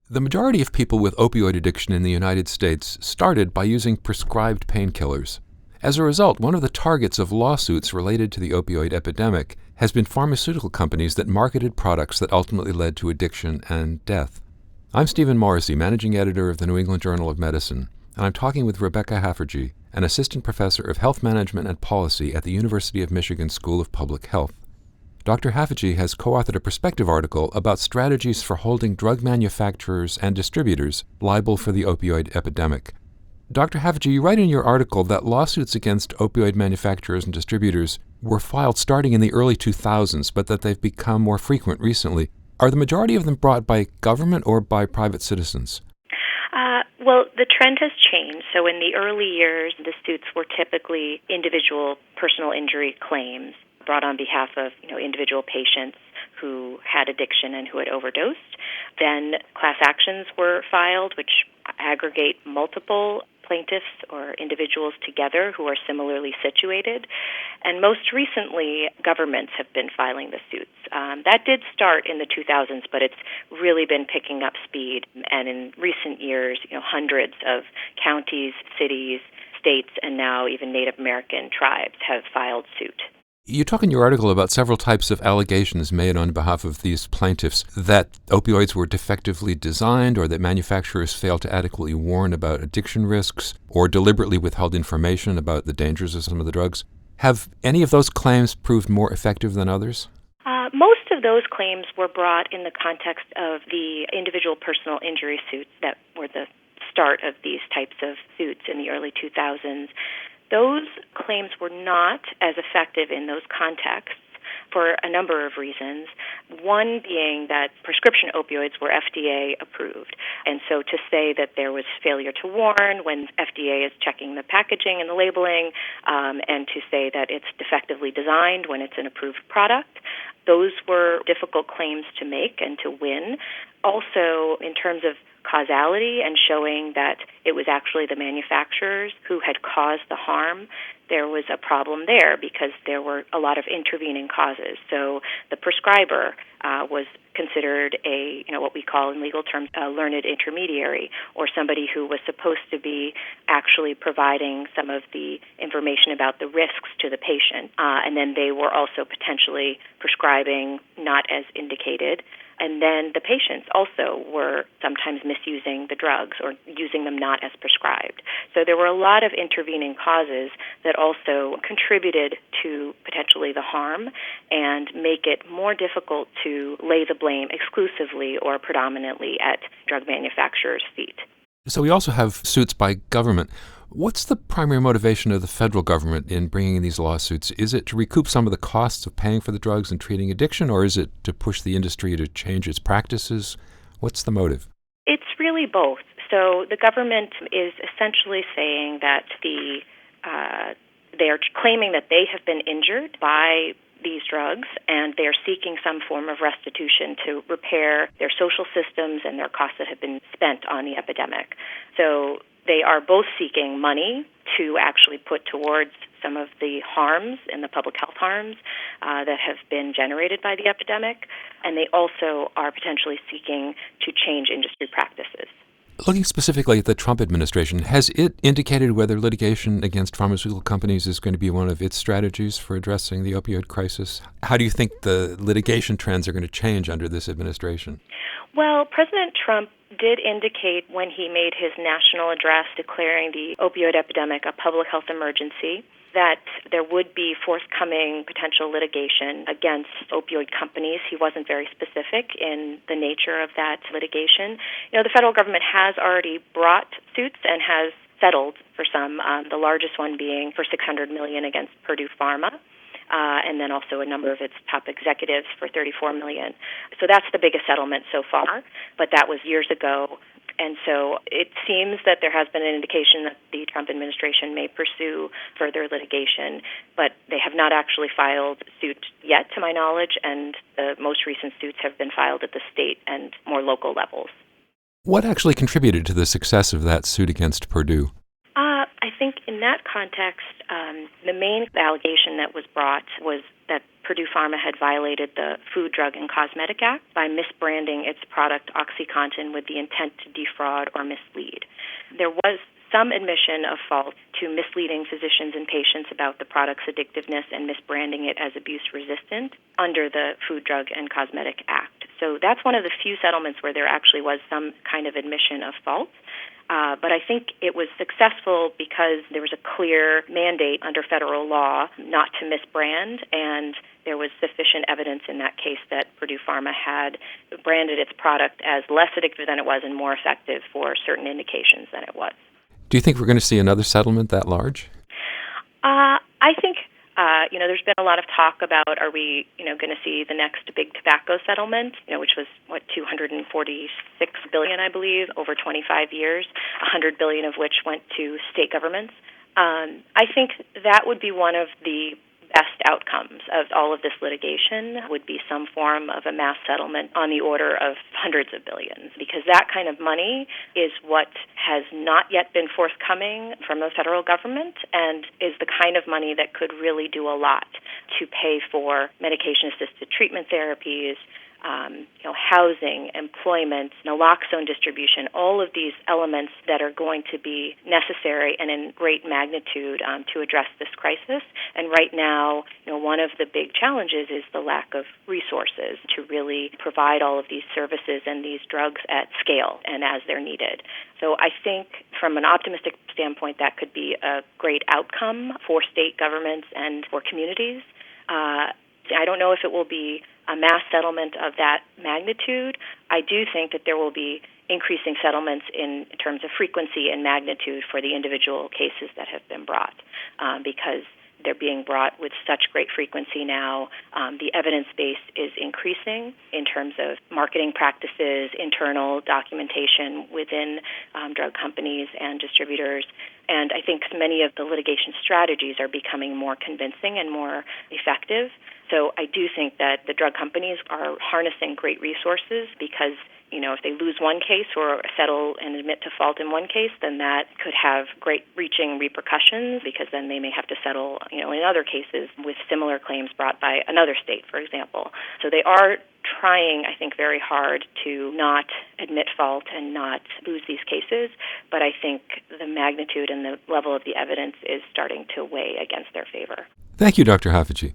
The majority of people with opioid addiction in the United States started by using prescribed painkillers. As a result, one of the targets of lawsuits related to the opioid epidemic has been pharmaceutical companies that marketed products that ultimately led to addiction and death. I'm Stephen Morrissey, managing editor of the New England Journal of Medicine, and I'm talking with Rebecca Haffajee, an assistant professor of health management and policy at the University of Michigan School of Public Health. Dr. Haffajee has co-authored a perspective article about strategies for holding drug manufacturers and distributors liable for the opioid epidemic. Dr. Haffajee, you write in your article that lawsuits against opioid manufacturers and distributors were filed starting in the early 2000s, but that they've become more frequent recently. Are the majority of them brought by government or by private citizens? Well, the trend has changed. So in the early years, the suits were typically individual personal injury claims brought on behalf of individual patients who had addiction and who had overdosed. Then class actions were filed, which aggregate multiple plaintiffs or individuals together who are similarly situated. And most recently, governments have been filing the suits. That did start in the 2000s, but it's really been picking up speed. And in recent years, hundreds of counties, cities, states, and now even Native American tribes have filed suit. You talk in your article about several types of allegations made on behalf of these plaintiffs, that opioids were defectively designed, or that manufacturers failed to adequately warn about addiction risks, or deliberately withheld information about the dangers of some of the drugs. Have any of those claims proved more effective than others? Most of those claims were brought in the context of the individual personal injury suits that were the start of these types of suits in the early 2000s. Those claims were not as effective in those contexts for a number of reasons, one being that prescription opioids were FDA approved. And so to say that there was failure to warn when FDA is checking the packaging and the labeling, and to say that it's defectively designed when it's an approved product, those were difficult claims to make and to win. Also, in terms of causality and showing that it was actually the manufacturers who had caused the harm, there was a problem there because there were a lot of intervening causes. So the prescriber was considered what we call in legal terms a learned intermediary, or somebody who was supposed to be actually providing some of the information about the risks to the patient. And then they were also potentially prescribing not as indicated. And then the patients also were sometimes misusing the drugs or using them not as prescribed. So there were a lot of intervening causes that also contributed to potentially the harm and make it more difficult to lay the blame exclusively or predominantly at drug manufacturers' feet. So we also have suits by government. What's the primary motivation of the federal government in bringing these lawsuits? Is it to recoup some of the costs of paying for the drugs and treating addiction, or is it to push the industry to change its practices? What's the motive? It's really both. So the government is essentially saying that they are claiming that they have been injured by these drugs, and they're seeking some form of restitution to repair their social systems and their costs that have been spent on the epidemic. So they are both seeking money to actually put towards some of the harms and the public health harms that have been generated by the epidemic, and they also are potentially seeking to change industry practices. Looking specifically at the Trump administration, has it indicated whether litigation against pharmaceutical companies is going to be one of its strategies for addressing the opioid crisis? How do you think the litigation trends are going to change under this administration? Well, President Trump did indicate when he made his national address declaring the opioid epidemic a public health emergency that there would be forthcoming potential litigation against opioid companies. He wasn't very specific in the nature of that litigation. The federal government has already brought suits and has settled for some, the largest one being for $600 million against Purdue Pharma. And then also a number of its top executives for $34 million. So that's the biggest settlement so far, but that was years ago. And so it seems that there has been an indication that the Trump administration may pursue further litigation, but they have not actually filed suit yet, to my knowledge, and the most recent suits have been filed at the state and more local levels. What actually contributed to the success of that suit against Purdue? I think in that context, the main allegation that was brought was that Purdue Pharma had violated the Food, Drug, and Cosmetic Act by misbranding its product OxyContin with the intent to defraud or mislead. There was some admission of fault to misleading physicians and patients about the product's addictiveness and misbranding it as abuse-resistant under the Food, Drug, and Cosmetic Act. So that's one of the few settlements where there actually was some kind of admission of fault. But I think it was successful because there was a clear mandate under federal law not to misbrand, and there was sufficient evidence in that case that Purdue Pharma had branded its product as less addictive than it was and more effective for certain indications than it was. Do you think we're going to see another settlement that large? I think, there's been a lot of talk about, are we, going to see the next big tobacco settlement, which was, $246 billion, I believe, over 25 years, $100 billion of which went to state governments. I think that would be one of the best outcomes of all of this litigation, would be some form of a mass settlement on the order of hundreds of billions, because that kind of money is what has not yet been forthcoming from the federal government and is the kind of money that could really do a lot to pay for medication-assisted treatment therapies, housing, employment, naloxone distribution, all of these elements that are going to be necessary and in great magnitude to address this crisis. And right now, one of the big challenges is the lack of resources to really provide all of these services and these drugs at scale and as they're needed. So I think from an optimistic standpoint, that could be a great outcome for state governments and for communities. I don't know if it will be a mass settlement of that magnitude. I do think that there will be increasing settlements in terms of frequency and magnitude for the individual cases that have been brought, because they're being brought with such great frequency now. The evidence base is increasing in terms of marketing practices, internal documentation within drug companies and distributors. And I think many of the litigation strategies are becoming more convincing and more effective. So I do think that the drug companies are harnessing great resources because, if they lose one case or settle and admit to fault in one case, then that could have great reaching repercussions because then they may have to settle, in other cases with similar claims brought by another state, for example. So they are trying, I think, very hard to not admit fault and not lose these cases, but I think the magnitude and the level of the evidence is starting to weigh against their favor. Thank you, Dr. Haffajee.